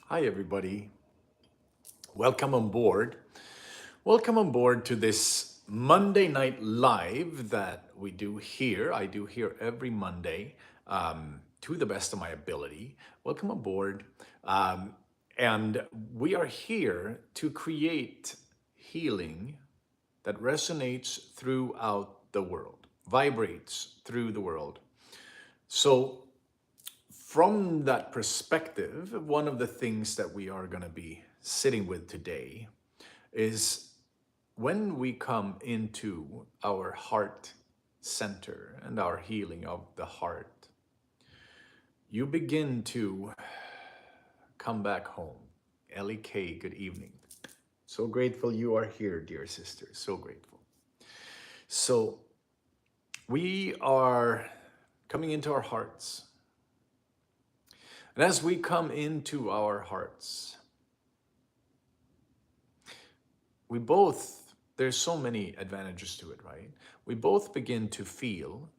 Hi, everybody. Welcome on board. Welcome on board to this Monday Night Live that we do here. I do here every Monday to the best of my ability. Welcome aboard. And we are here to create healing that resonates throughout the world, vibrates through the world. So, from that perspective, one of the things that we are going to be sitting with today is when we come into our heart center and our healing of the heart, you begin to come back home. Ellie K, good evening. So grateful you are here, dear sister. So grateful. So we are coming into our hearts. And as we come into our hearts, we both, there's so many advantages to it, right? We both begin to feel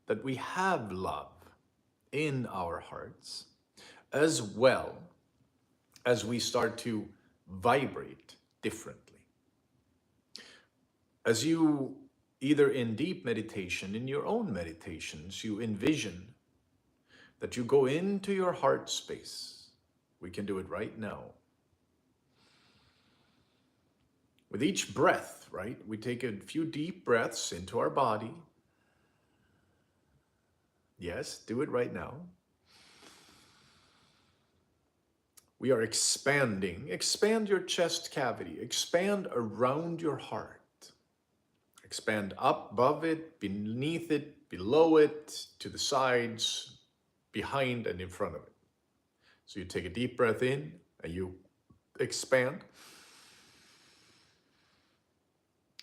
that we have love in our hearts, as well as we start to vibrate differently. As you, either in deep meditation, in your own meditations, you envision that you go into your heart space. We can do it right now. With each breath, right? We take a few deep breaths into our body. Yes, do it right now. We are expanding. Expand your chest cavity. Expand around your heart. Expand up above it, beneath it, below it, to the sides, behind and in front of it. So you take a deep breath in and you expand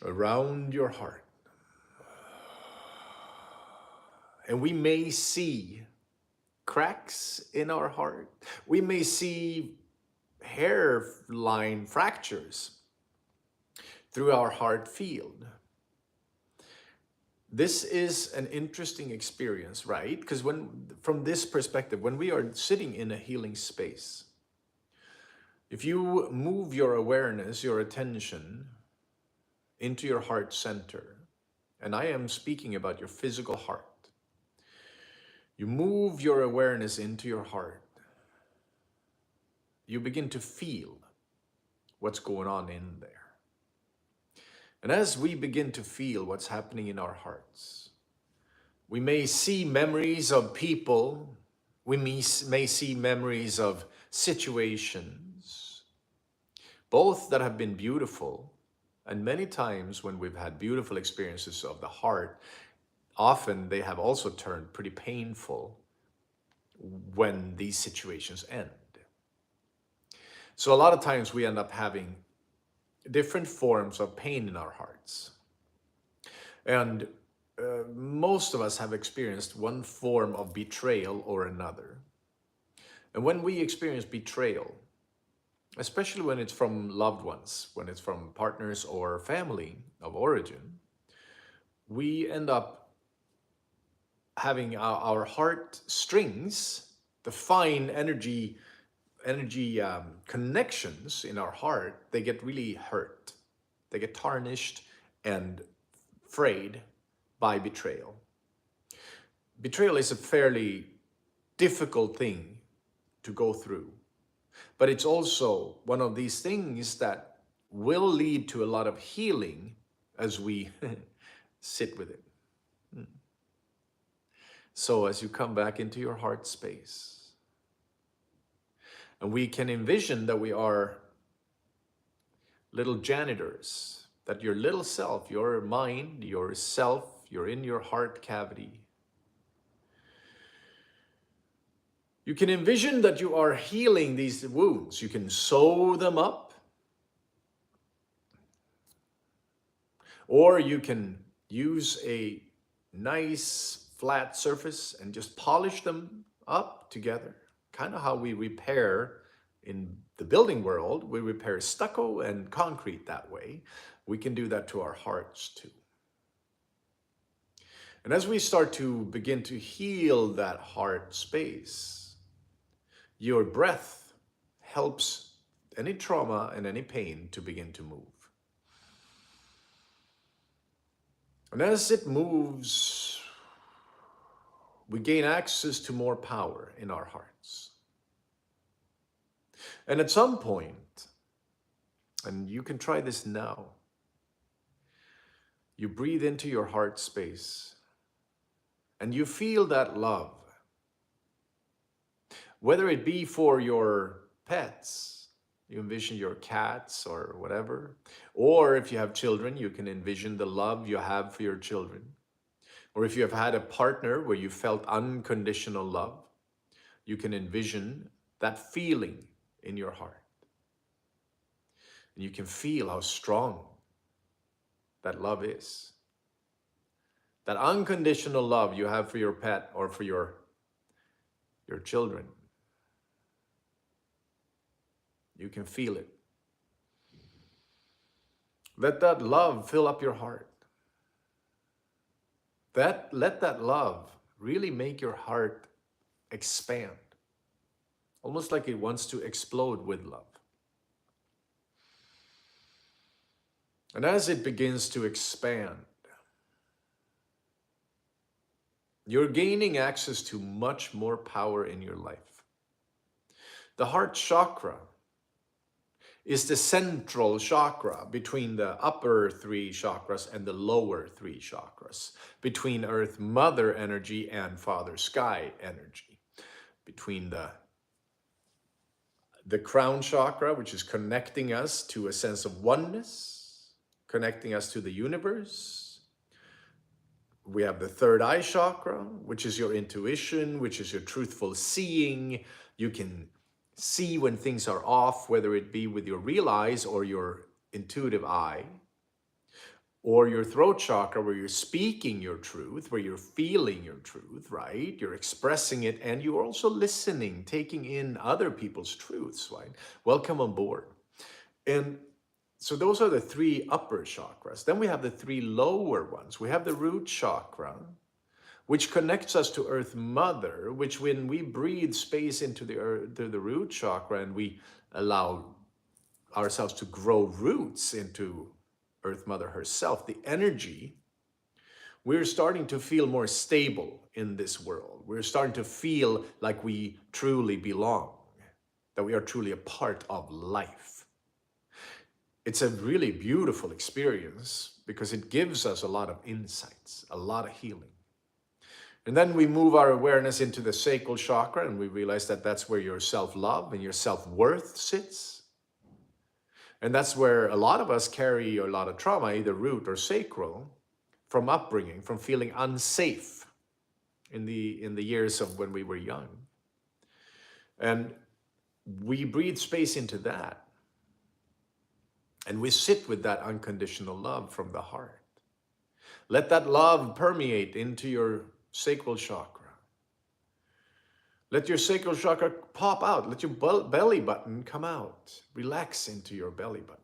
around your heart. And we may see cracks in our heart. We may see hairline fractures through our heart field. This is an interesting experience, right? Because from this perspective, when we are sitting in a healing space, if you move your awareness, your attention into your heart center, and I am speaking about your physical heart, you move your awareness into your heart, you begin to feel what's going on in there. And as we begin to feel what's happening in our hearts, we may see memories of people, we may see memories of situations, both that have been beautiful, and many times when we've had beautiful experiences of the heart, often they have also turned pretty painful when these situations end. So a lot of times we end up having different forms of pain in our hearts. And most of us have experienced one form of betrayal or another. And when we experience betrayal, especially when it's from loved ones, when it's from partners or family of origin, we end up having our heart strings, the fine energy connections in our heart, they get really hurt. They get tarnished and frayed by betrayal. Betrayal is a fairly difficult thing to go through, but it's also one of these things that will lead to a lot of healing as we sit with it. So as you come back into your heart space, and we can envision that we are little janitors, that your little self, your mind, yourself, you're in your heart cavity. You can envision that you are healing these wounds. You can sew them up, or you can use a nice flat surface and just polish them up together. Kind of how we repair in the building world. We repair stucco and concrete that way. We can do that to our hearts too. And as we start to begin to heal that heart space, your breath helps any trauma and any pain to begin to move. And as it moves, we gain access to more power in our hearts. And at some point, and you can try this now, you breathe into your heart space and you feel that love. Whether it be for your pets, you envision your cats or whatever, or if you have children, you can envision the love you have for your children. Or if you have had a partner where you felt unconditional love, you can envision that feeling in your heart. And you can feel how strong that love is. That unconditional love you have for your pet or for your children. You can feel it. Let that love fill up your heart. Let that love really make your heart expand. Almost like it wants to explode with love. And as it begins to expand, you're gaining access to much more power in your life. The heart chakra is the central chakra between the upper three chakras and the lower three chakras, between Earth Mother energy and Father Sky energy, between the crown chakra, which is connecting us to a sense of oneness, connecting us to the universe. We have the third eye chakra, which is your intuition, which is your truthful seeing. You can see when things are off, whether it be with your real eyes or your intuitive eye. Or your throat chakra, where you're speaking your truth, where you're feeling your truth, right? You're expressing it, and you're also listening, taking in other people's truths, right? Welcome on board. And so those are the three upper chakras. Then we have the three lower ones. We have the root chakra, which connects us to Earth Mother, which when we breathe space into the root chakra and we allow ourselves to grow roots into Earth Mother herself, the energy, we're starting to feel more stable in this world. We're starting to feel like we truly belong, that we are truly a part of life. It's a really beautiful experience because it gives us a lot of insights, a lot of healing. And then we move our awareness into the sacral chakra and we realize that that's where your self-love and your self-worth sits. And that's where a lot of us carry a lot of trauma, either root or sacral, from upbringing, from feeling unsafe in the years of when we were young. And we breathe space into that. And we sit with that unconditional love from the heart. Let that love permeate into your sacral chakra. Let your sacral chakra pop out. Let your belly button come out. Relax into your belly button.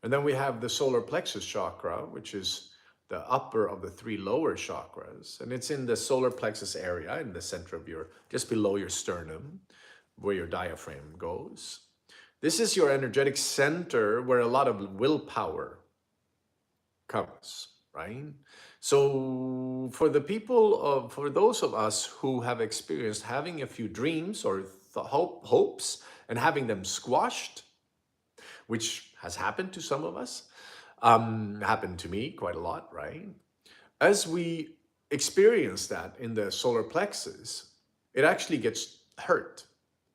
And then we have the solar plexus chakra, which is the upper of the three lower chakras. And it's in the solar plexus area, in the center of just below your sternum, where your diaphragm goes. This is your energetic center where a lot of willpower comes, right? So for those of us who have experienced having a few dreams or hopes and having them squashed, which has happened to some of us, happened to me quite a lot, right? As we experience that in the solar plexus, it actually gets hurt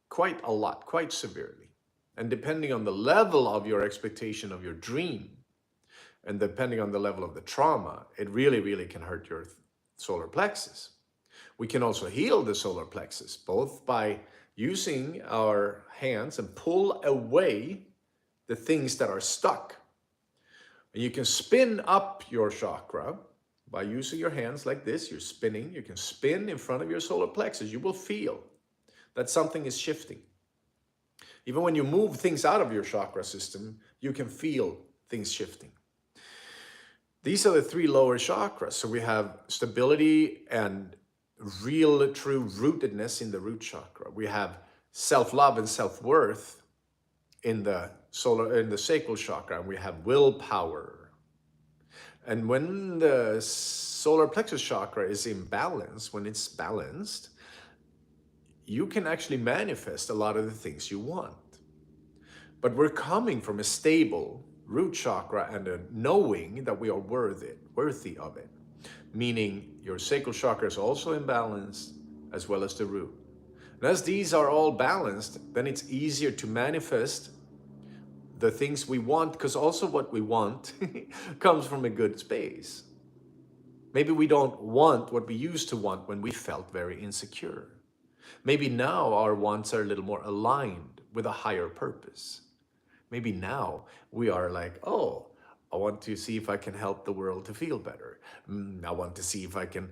quite a lot, quite severely. And depending on the level of your expectation of your dream, and depending on the level of the trauma, it really, really can hurt your solar plexus. We can also heal the solar plexus, both by using our hands and pull away the things that are stuck. And you can spin up your chakra by using your hands like this. You're spinning. You can spin in front of your solar plexus. You will feel that something is shifting. Even when you move things out of your chakra system, you can feel things shifting. These are the three lower chakras. So we have stability and real, true rootedness in the root chakra. We have self-love and self-worth in the sacral chakra, and we have willpower. And when the solar plexus chakra is in balance, when it's balanced, you can actually manifest a lot of the things you want. But we're coming from a stable root chakra and a knowing that we are worthy of it. Meaning your sacral chakra is also in balance as well as the root. And as these are all balanced, then it's easier to manifest the things we want, because also what we want comes from a good space. Maybe we don't want what we used to want when we felt very insecure. Maybe now our wants are a little more aligned with a higher purpose. Maybe now we are like, oh, I want to see if I can help the world to feel better. I want to see if I can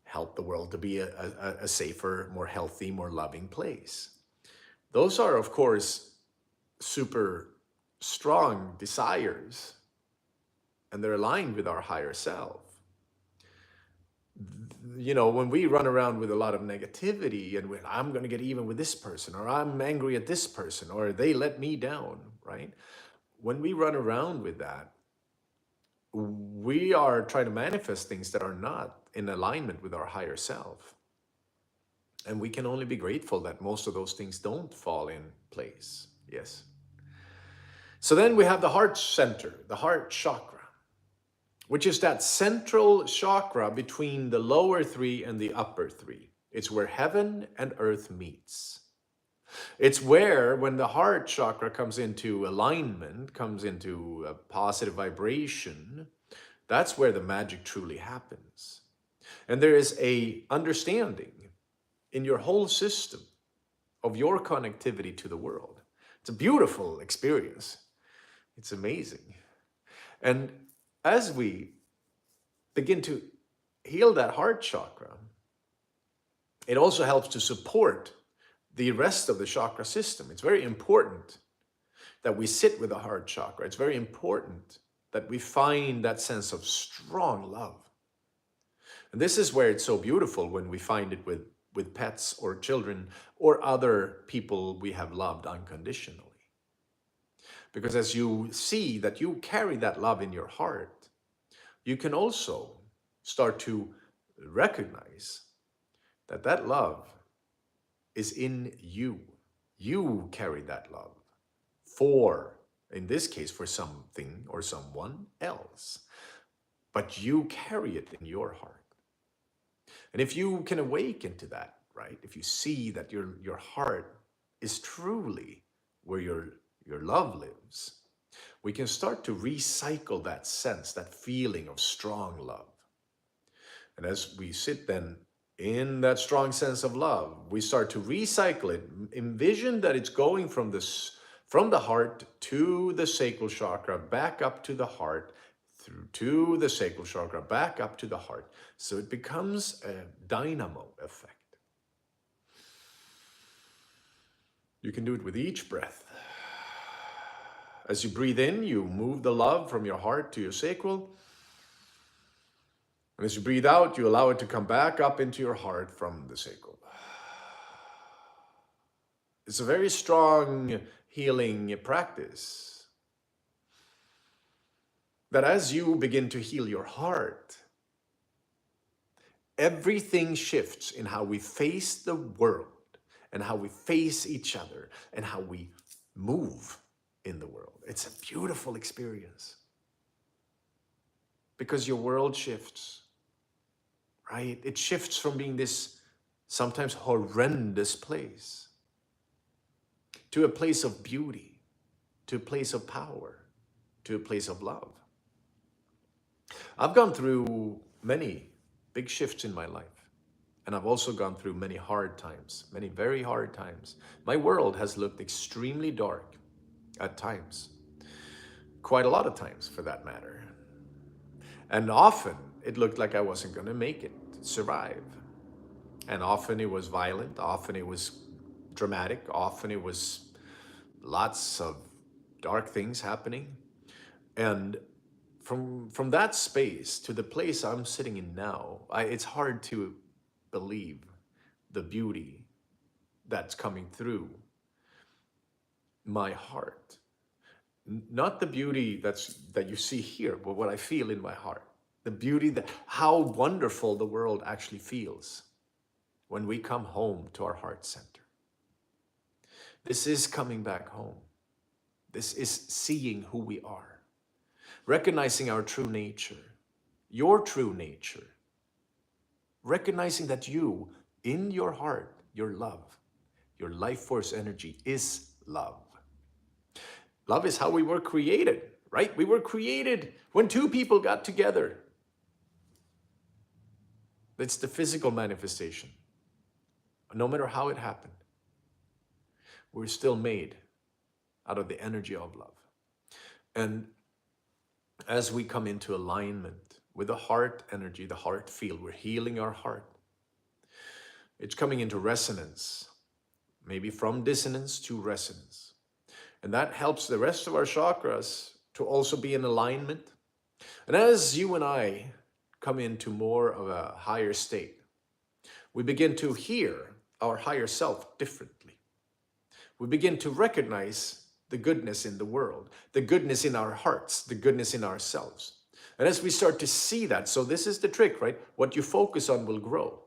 help the world to be a safer, more healthy, more loving place. Those are, of course, super strong desires, and they're aligned with our higher self. You know, when we run around with a lot of negativity and when I'm going to get even with this person, or I'm angry at this person, or they let me down, right? When we run around with that, we are trying to manifest things that are not in alignment with our higher self. And we can only be grateful that most of those things don't fall in place. Yes. So then we have the heart center, the heart chakra, which is that central chakra between the lower three and the upper three. It's where heaven and earth meets. It's where, when the heart chakra comes into alignment, comes into a positive vibration, that's where the magic truly happens. And there is a understanding in your whole system of your connectivity to the world. It's a beautiful experience. It's amazing. And as we begin to heal that heart chakra, it also helps to support the rest of the chakra system. It's very important that we sit with the heart chakra. It's very important that we find that sense of strong love. And this is where it's so beautiful when we find it with pets or children or other people we have loved unconditionally. Because as you see that you carry that love in your heart, you can also start to recognize that that love is in you. You carry that love for, in this case, for something or someone else. But you carry it in your heart. And if you can awaken to that, right? If you see that your heart is truly where your love lives, we can start to recycle that sense, that feeling of strong love. And as we sit then in that strong sense of love, we start to recycle it. Envision that it's going from the heart to the sacral chakra, back up to the heart, through to the sacral chakra, back up to the heart. So it becomes a dynamo effect. You can do it with each breath. As you breathe in, you move the love from your heart to your sacral. And as you breathe out, you allow it to come back up into your heart from the sacral. It's a very strong healing practice. That as you begin to heal your heart, everything shifts in how we face the world and how we face each other and how we move in the world. It's a beautiful experience because your world shifts, right? It shifts from being this sometimes horrendous place to a place of beauty, to a place of power, to a place of love. I've gone through many big shifts in my life, and I've also gone through many hard times, many very hard times. My world has looked extremely dark at times, quite a lot of times for that matter. And often it looked like I wasn't going to make it, survive. And often it was violent, often it was dramatic, often it was lots of dark things happening. And from that space to the place I'm sitting in now, it's hard to believe the beauty that's coming through my heart. Not the beauty that you see here, but what I feel in my heart. The beauty that how wonderful the world actually feels when we come home to our heart center. This is coming back home. This is seeing who we are, recognizing our true nature, your true nature, recognizing that you, in your heart, your love, your life force energy is love. Love is how we were created, right? We were created when two people got together. It's the physical manifestation. No matter how it happened, we're still made out of the energy of love. And as we come into alignment with the heart energy, the heart field, we're healing our heart. It's coming into resonance, maybe from dissonance to resonance. And that helps the rest of our chakras to also be in alignment. And as you and I come into more of a higher state, we begin to hear our higher self differently. We begin to recognize the goodness in the world, the goodness in our hearts, the goodness in ourselves. And as we start to see that, so this is the trick, right? What you focus on will grow.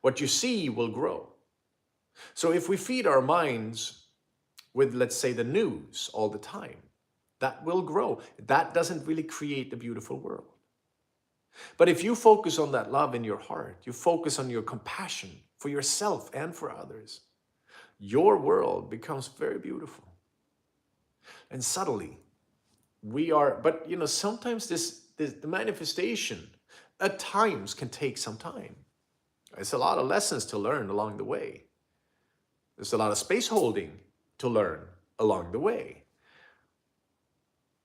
What you see will grow. So if we feed our minds with, let's say, the news all the time, that will grow. That doesn't really create the beautiful world. But if you focus on that love in your heart, you focus on your compassion for yourself and for others, your world becomes very beautiful. And subtly, we are, but sometimes the manifestation at times can take some time. It's a lot of lessons to learn along the way. There's a lot of space holding to learn along the way.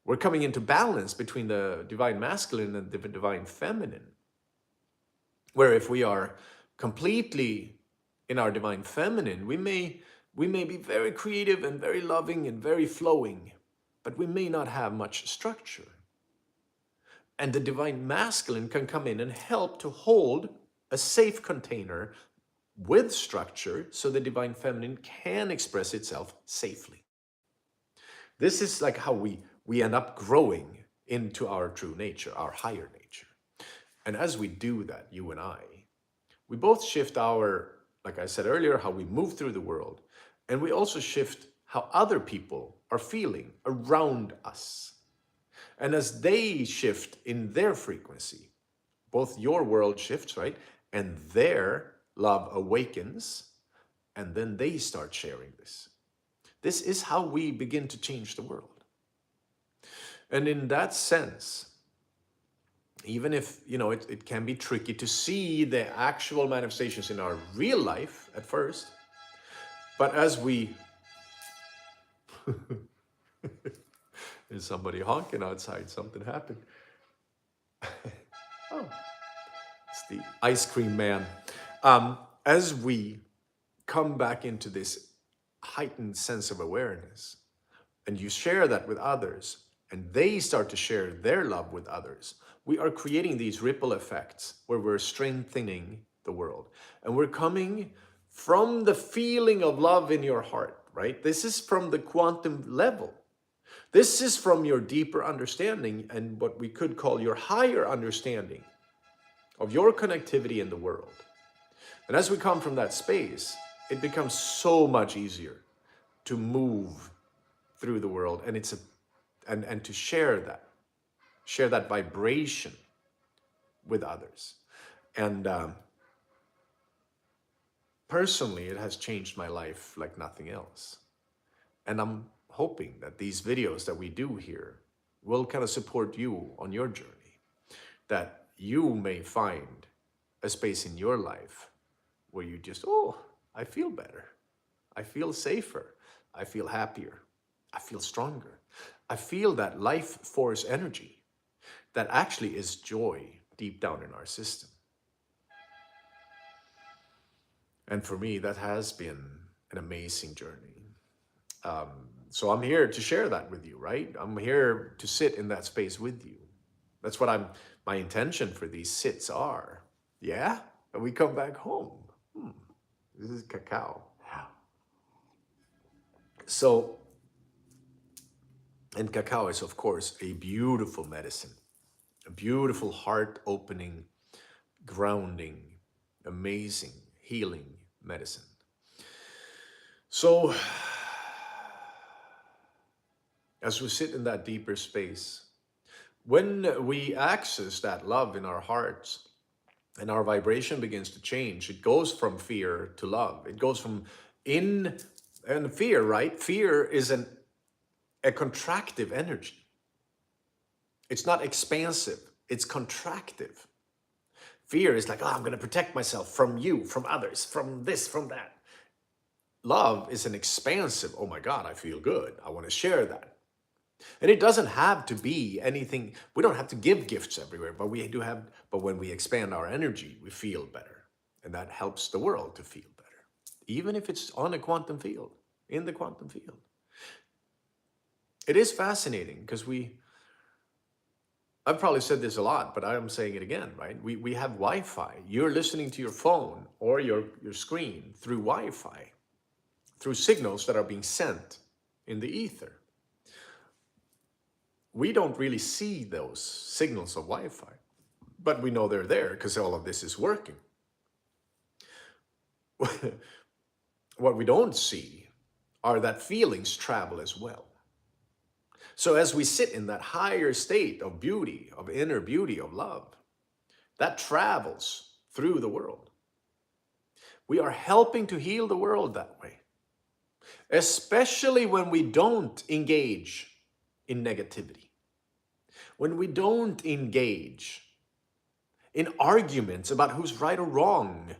We're coming into balance between the divine masculine and the divine feminine, where if we are completely in our divine feminine, we may be very creative and very loving and very flowing, but we may not have much structure. And the divine masculine can come in and help to hold a safe container with structure so the divine feminine can express itself safely. This is like how we end up growing into our true nature, our higher nature. And as we do that, you and I, we both shift our, like I said earlier, how we move through the world. And we also shift how other people are feeling around us. And as they shift in their frequency, both your world shifts, right? And their love awakens, and then they start sharing this. This is how we begin to change the world. And in that sense, even if, it can be tricky to see the actual manifestations in our real life at first, but as we... There's somebody honking outside, something happened. Oh, it's the ice cream man. As we come back into this heightened sense of awareness, and you share that with others, and they start to share their love with others, we are creating these ripple effects where we're strengthening the world. And we're coming from the feeling of love in your heart, right? This is from the quantum level. This is from your deeper understanding and what we could call your higher understanding of your connectivity in the world. And as we come from that space, it becomes so much easier to move through the world, and and to share that vibration with others. And personally, it has changed my life like nothing else. And I'm hoping that these videos that we do here will kind of support you on your journey, that you may find a space in your life where you just, I feel better. I feel safer. I feel happier. I feel stronger. I feel that life force energy that actually is joy deep down in our system. And for me, that has been an amazing journey. So I'm here to share that with you, right? I'm here to sit in that space with you. That's what my intention for these sits are. Yeah, And we come back home. This is cacao. So, and cacao is, of course, a beautiful medicine, a beautiful heart opening, grounding, amazing, healing medicine. So, as we sit in that deeper space, when we access that love in our hearts and our vibration begins to change, it goes from fear to love. It goes from in and fear, right? Fear is a contractive energy. It's not expansive, it's contractive. Fear is like, oh, I'm going to protect myself from you, from others, from this, from that. Love is an expansive, oh my God, I feel good. I want to share that. And it doesn't have to be anything. We don't have to give gifts everywhere, but we do have, but when we expand our energy, we feel better. And that helps the world to feel better. Even if it's on a quantum field, in the quantum field. It is fascinating because I've probably said this a lot, but I'm saying it again, right? We have Wi-Fi. You're listening to your phone or your screen through Wi-Fi, through signals that are being sent in the ether. We don't really see those signals of Wi-Fi, but we know they're there because all of this is working. What we don't see are that feelings travel as well. So as we sit in that higher state of beauty, of inner beauty, of love, that travels through the world. We are helping to heal the world that way, especially when we don't engage in negativity, when we don't engage in arguments about who's right or wrong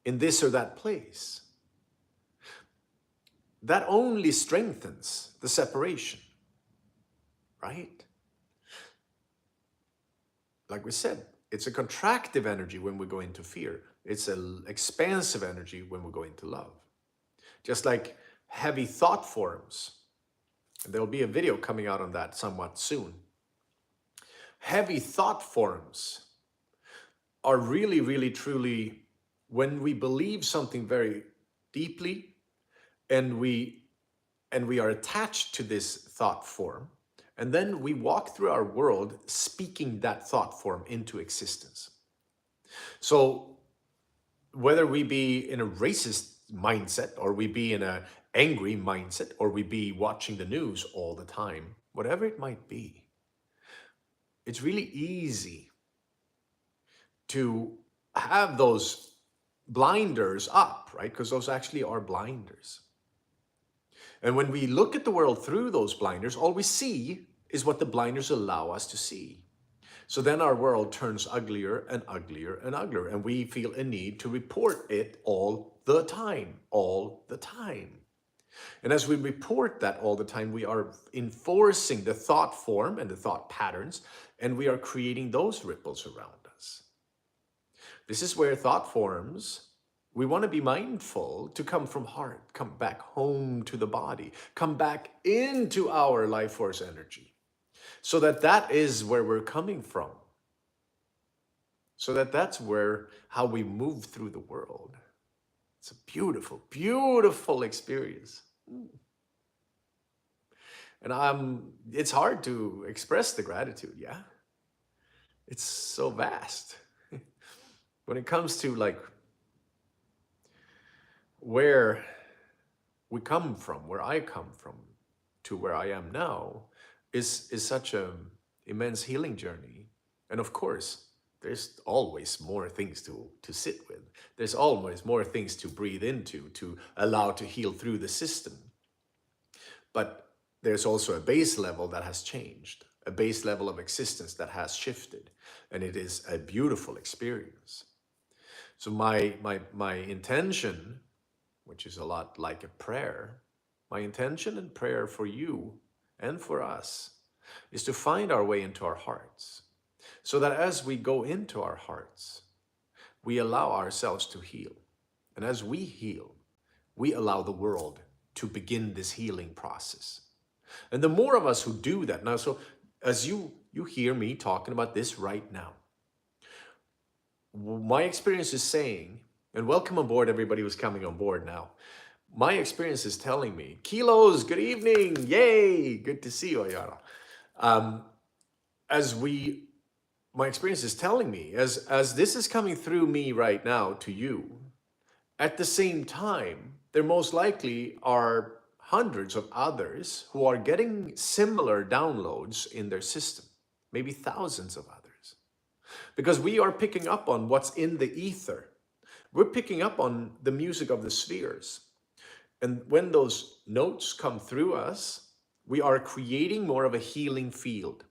in this or that place. That only strengthens the separation, right? Like we said, it's a contractive energy when we go into fear. It's an expansive energy when we go into love. Just like heavy thought forms. And there'll be a video coming out on that somewhat soon. Heavy thought forms are really, really, truly, when we believe something very deeply and we are attached to this thought form, and then we walk through our world speaking that thought form into existence. So whether we be in a racist mindset or we be in an angry mindset or we be watching the news all the time, whatever it might be, it's really easy to have those blinders up, right? Because those actually are blinders. And when we look at the world through those blinders, all we see is what the blinders allow us to see. So then our world turns uglier and uglier and uglier, and we feel a need to report it all the time, all the time. And as we report that all the time, we are enforcing the thought form and the thought patterns, and we are creating those ripples around us. This is where thought forms, we want to be mindful to come from heart, come back home to the body, come back into our life force energy, so that is where we're coming from. So that's where, how we move through the world. It's a beautiful, beautiful experience. And it's hard to express the gratitude, yeah? It's so vast. When it comes to like where we come from, where I come from, to where I am now, is such an immense healing journey. And of course, there's always more things to sit with. There's always more things to breathe into, to allow to heal through the system. But there's also a base level that has changed, a base level of existence that has shifted. And it is a beautiful experience. So my intention, which is a lot like a prayer, my intention and prayer for you and for us is to find our way into our hearts, so that as we go into our hearts, we allow ourselves to heal. And as we heal, we allow the world to begin this healing process. And the more of us who do that now, so as you hear me talking about this right now, My experience is saying, and welcome aboard everybody who's coming on board now. My experience is telling me, Kilos, good evening, yay, good to see you, Ayara. Um, as we, my experience is telling me, as this is coming through me right now to you, at the same time, there most likely are hundreds of others who are getting similar downloads in their system, maybe thousands of others, because we are picking up on what's in the ether. We're picking up on the music of the spheres. And when those notes come through us, we are creating more of a healing field.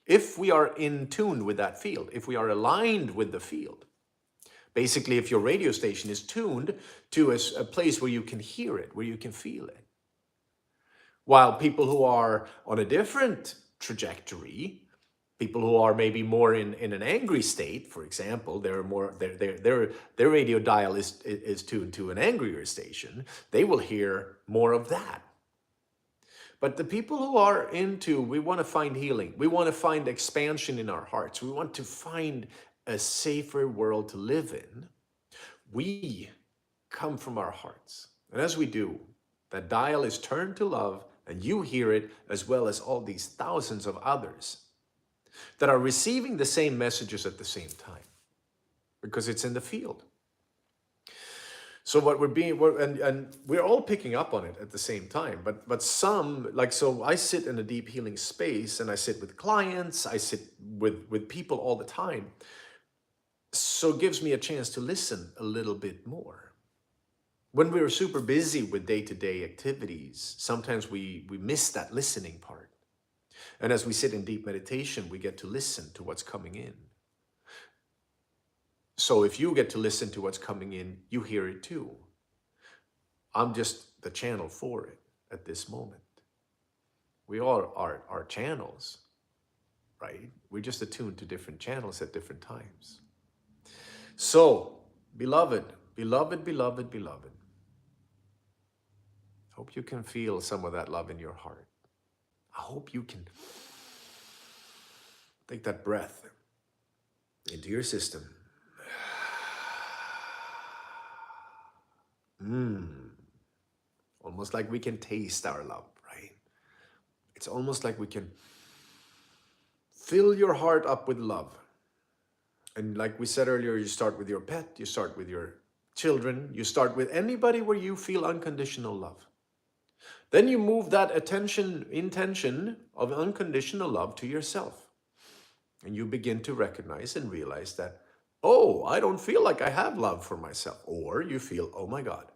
If we are in tune with that field, if we are aligned with the field, basically, if your radio station is tuned to a place where you can hear it, where you can feel it. While people who are on a different trajectory, people who are maybe more in an angry state, for example, their radio dial is tuned to an angrier station, they will hear more of that. But the people who are into, we want to find healing, we want to find expansion in our hearts, we want to find a safer world to live in, we come from our hearts. And as we do, that dial is turned to love, and you hear it as well as all these thousands of others that are receiving the same messages at the same time, because it's in the field. So what and we're all picking up on it at the same time, but some, like, so I sit in a deep healing space, and I sit with clients, I sit with people all the time. So it gives me a chance to listen a little bit more. When we're super busy with day-to-day activities, sometimes we miss that listening part. And as we sit in deep meditation, we get to listen to what's coming in. So if you get to listen to what's coming in, you hear it too. I'm just the channel for it at this moment. We all are channels, right? We're just attuned to different channels at different times. So, beloved, beloved, beloved, beloved, hope you can feel some of that love in your heart. I hope you can take that breath into your system. Almost like we can taste our love, right? It's almost like we can fill your heart up with love. And like we said earlier, you start with your pet, you start with your children, you start with anybody where you feel unconditional love. Then you move that intention of unconditional love to yourself. And you begin to recognize and realize that, oh, I don't feel like I have love for myself. Or you feel, oh my God,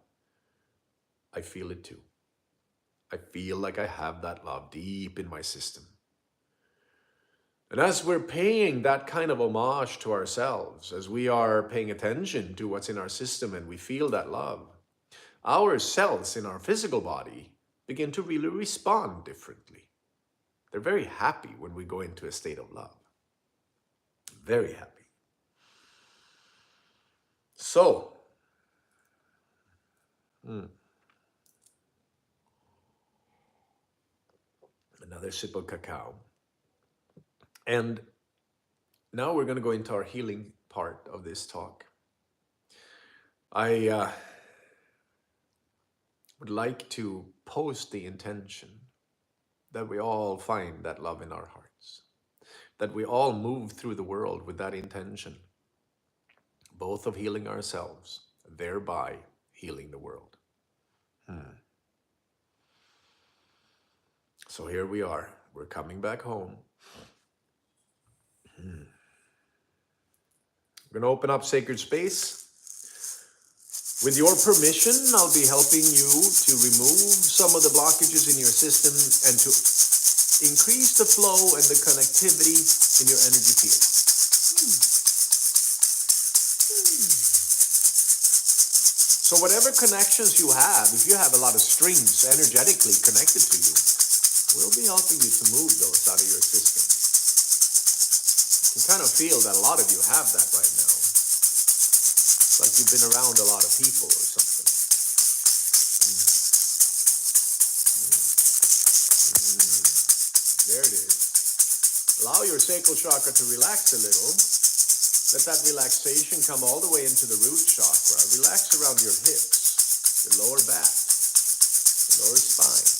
I feel it too. I feel like I have that love deep in my system. And as we're paying that kind of homage to ourselves, as we are paying attention to what's in our system and we feel that love, our cells in our physical body begin to really respond differently. They're very happy when we go into a state of love. Very happy. So, another sip of cacao. And now we're going to go into our healing part of this talk. I would like to post the intention that we all find that love in our hearts, that we all move through the world with that intention, both of healing ourselves, thereby healing the world. So here we are. We're coming back home. We're going to open up sacred space. With your permission, I'll be helping you to remove some of the blockages in your system and to increase the flow and the connectivity in your energy field. So whatever connections you have, if you have a lot of strings energetically connected to you, we'll be helping you to move those out of your system. You can kind of feel that a lot of you have that right now. It's like you've been around a lot of people or something. There it is. Allow your sacral chakra to relax a little. Let that relaxation come all the way into the root chakra. Relax around your hips, your lower back, your lower spine.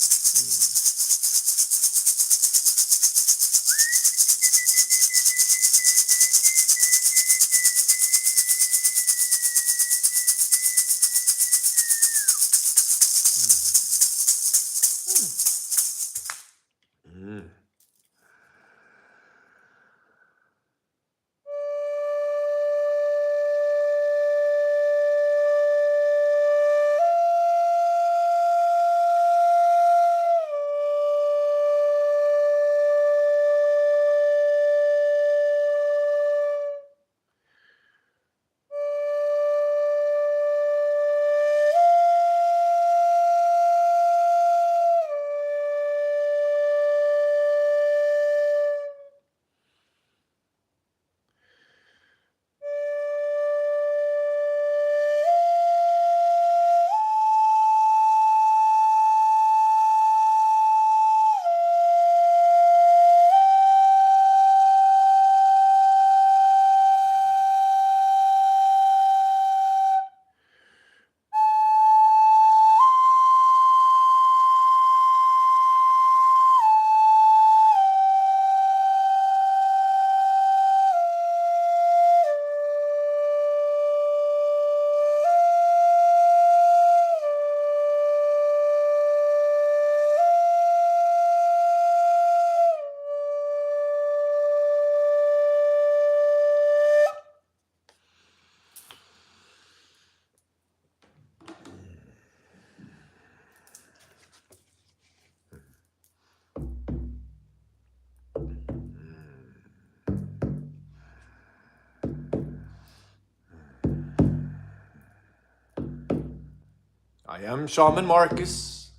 I am Shaman Marcus.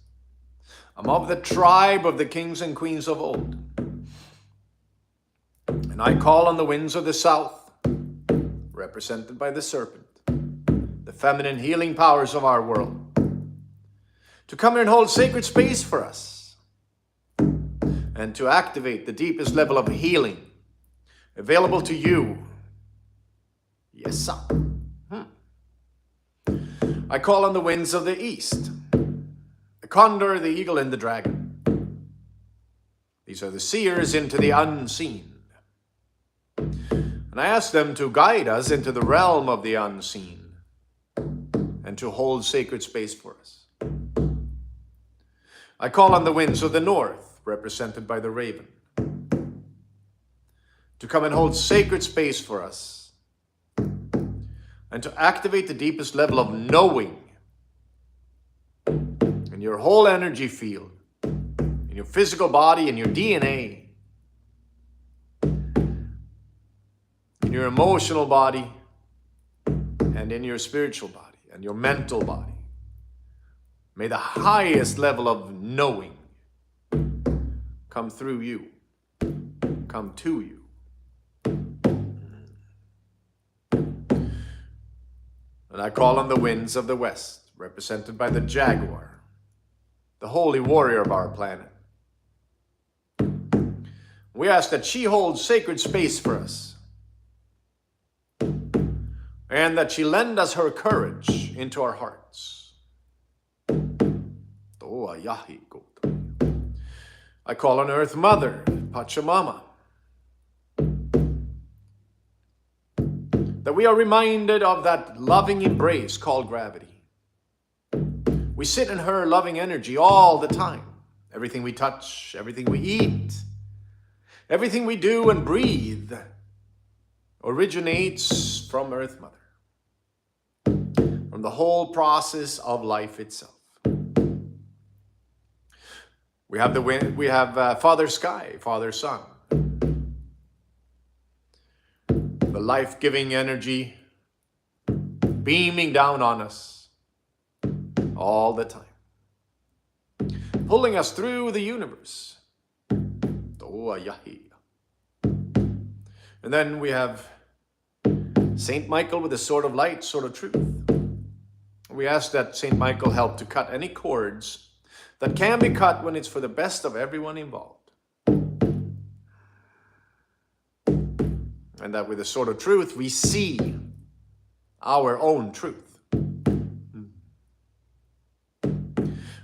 I'm of the tribe of the kings and queens of old. And I call on the winds of the south, represented by the serpent, the feminine healing powers of our world, to come here and hold sacred space for us, and to activate the deepest level of healing available to you. Yes, sir. I call on the winds of the east, the condor, the eagle, and the dragon. These are the seers into the unseen. And I ask them to guide us into the realm of the unseen and to hold sacred space for us. I call on the winds of the north, represented by the raven, to come and hold sacred space for us and to activate the deepest level of knowing in your whole energy field, in your physical body, in your DNA, in your emotional body, and in your spiritual body, and your mental body. May the highest level of knowing come through you, come to you. And I call on the winds of the west, represented by the jaguar, the holy warrior of our planet. We ask that she holds sacred space for us, and that she lend us her courage into our hearts. I call on Earth Mother, Pachamama, that we are reminded of that loving embrace called gravity. We sit in her loving energy all the time. Everything we touch, everything we eat, everything we do and breathe originates from Earth Mother, from the whole process of life itself. We have Father Sky, Father Sun, the life-giving energy beaming down on us all the time, pulling us through the universe. And then we have Saint Michael with the sword of light, sword of truth. We ask that Saint Michael help to cut any cords that can be cut when it's for the best of everyone involved. And that with the sword of truth, we see our own truth.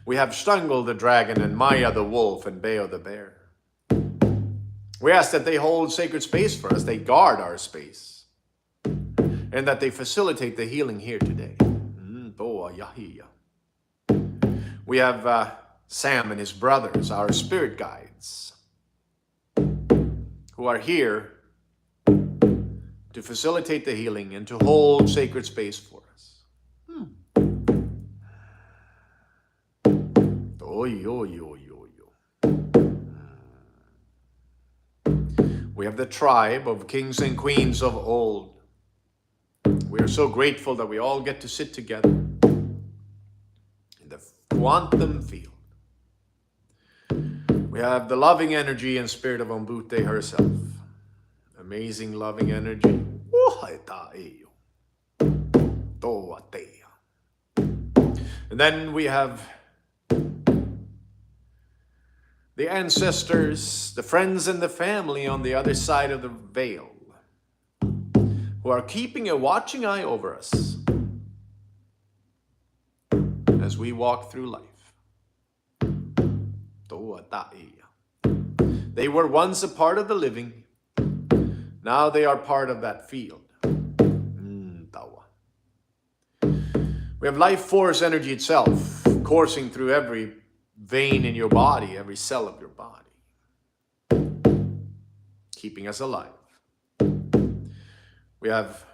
We have Strangle the dragon and Maya the wolf and Beo the bear. We ask that they hold sacred space for us, they guard our space, and that they facilitate the healing here today. We have Sam and his brothers, our spirit guides, who are here to facilitate the healing and to hold sacred space for us. We have the tribe of kings and queens of old. We are so grateful that we all get to sit together in the quantum field. We have the loving energy and spirit of Umbute herself. Amazing loving energy. And then we have the ancestors, the friends and the family on the other side of the veil, who are keeping a watching eye over us as we walk through life. They were once a part of the living. Now they are part of that field. We have life force energy itself coursing through every vein in your body, every cell of your body, keeping us alive. We have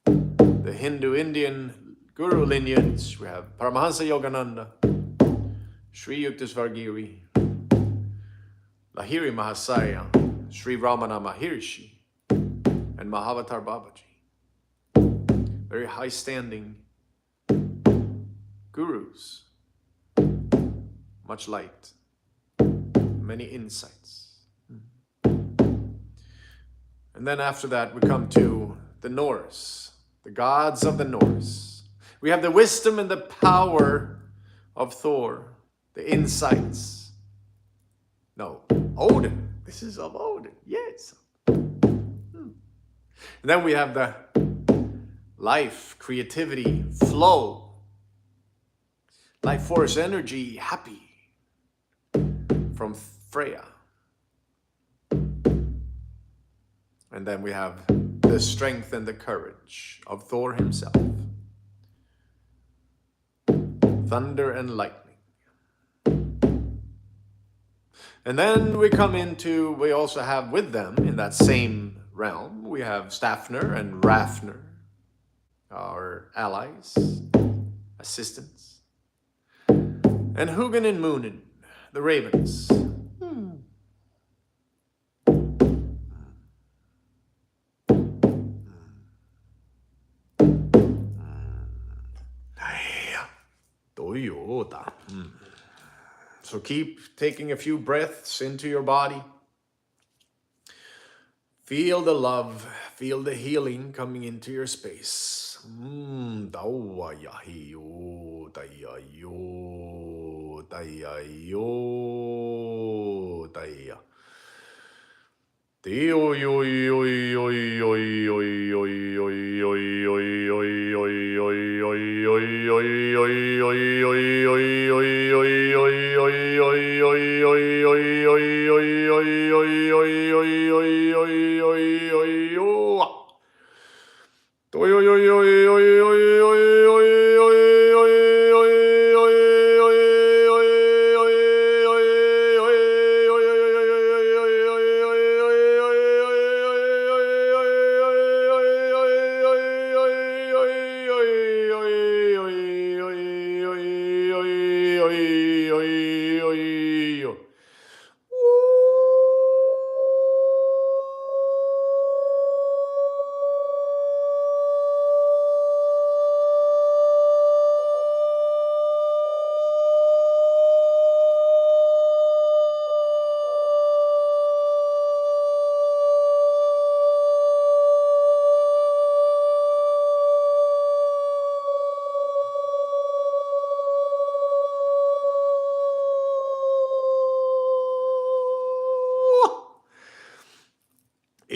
the Hindu-Indian Guru lineage. We have Paramahansa Yogananda, Sri Yuktesvargiri, Lahiri Mahasaya, Sri Ramana Maharishi, and Mahavatar Babaji. Very high-standing gurus. Much light, many insights. And then after that, we come to the Norse, the gods of the Norse. We have the wisdom and the power of Thor, the insights. No, Odin. This is of Odin, yes. And then we have the life, creativity, flow, life force energy, happy, from Freya. And then we have the strength and the courage of Thor himself. Thunder and lightning. And then we come into, we also have with them in that same realm, we have Stafner and Rafner, our allies, assistants. And Hugin and Moonin, the ravens. So keep taking a few breaths into your body. Feel the love, feel the healing coming into your space.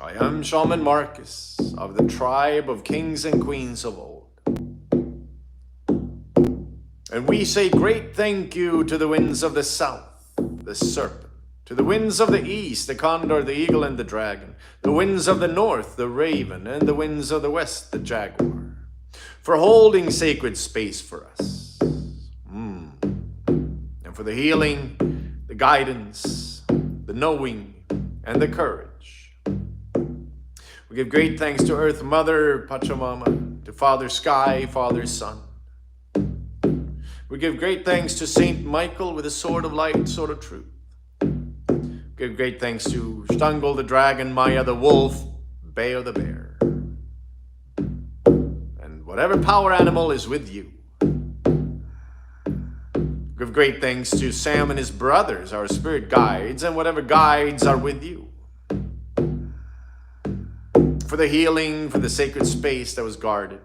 I am Shaman Marcus of the tribe of kings and queens of old. And we say great thank you to the winds of the south, the serpent, to the winds of the east, the condor, the eagle, and the dragon, the winds of the north, the raven, and the winds of the west, the jaguar, for holding sacred space for us. And for the healing, the guidance, the knowing, and the courage. We give great thanks to Earth Mother, Pachamama, to Father Sky, Father Sun. We give great thanks to Saint Michael with a sword of light, sword of truth. We give great thanks to Stangol the dragon, Maya the wolf, Bayo the bear. And whatever power animal is with you. We give great thanks to Sam and his brothers, our spirit guides, and whatever guides are with you. For the healing, for the sacred space that was guarded.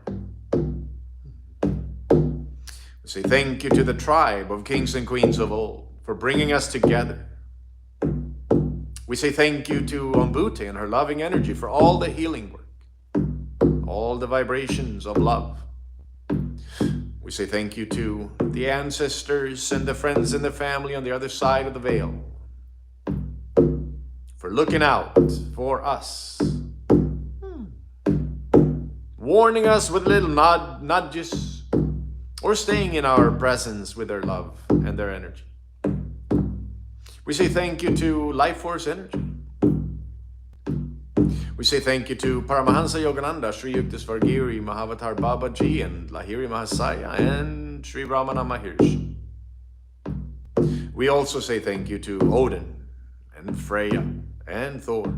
We say thank you to the tribe of kings and queens of old for bringing us together. We say thank you to Ombute and her loving energy for all the healing work, all the vibrations of love. We say thank you to the ancestors and the friends and the family on the other side of the veil for looking out for us, warning us with little nudges, or staying in our presence with their love and their energy. We say thank you to Life Force Energy. We say thank you to Paramahansa Yogananda, Sri Yukteswar Giri, Mahavatar Babaji, and Lahiri Mahasaya, and Sri Brahmana Maharishi. We also say thank you to Odin, and Freya, and Thor,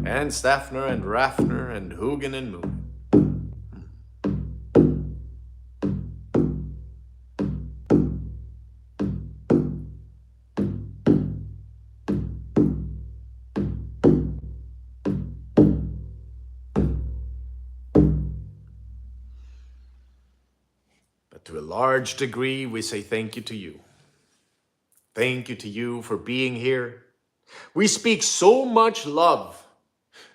and Stafner, and Rafner, and Hugin, and Moon. To a large degree, we say thank you to you. Thank you to you for being here. We speak so much love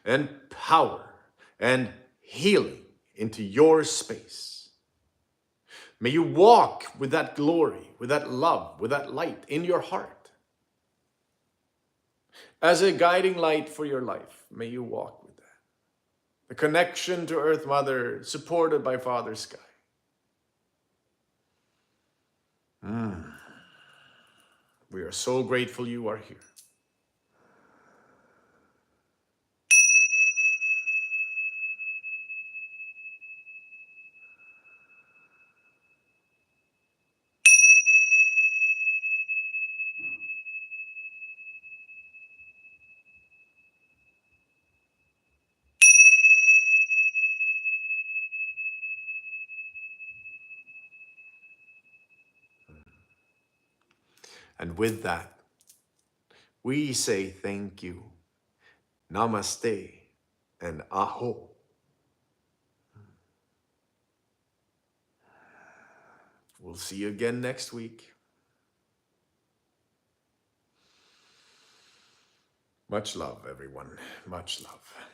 and power and healing into your space. May you walk with that glory, with that love, with that light in your heart. As a guiding light for your life, may you walk with that. The connection to Earth Mother, supported by Father Sky. We are so grateful you are here. And with that, we say thank you, namaste, and aho. We'll see you again next week. Much love, everyone. Much love.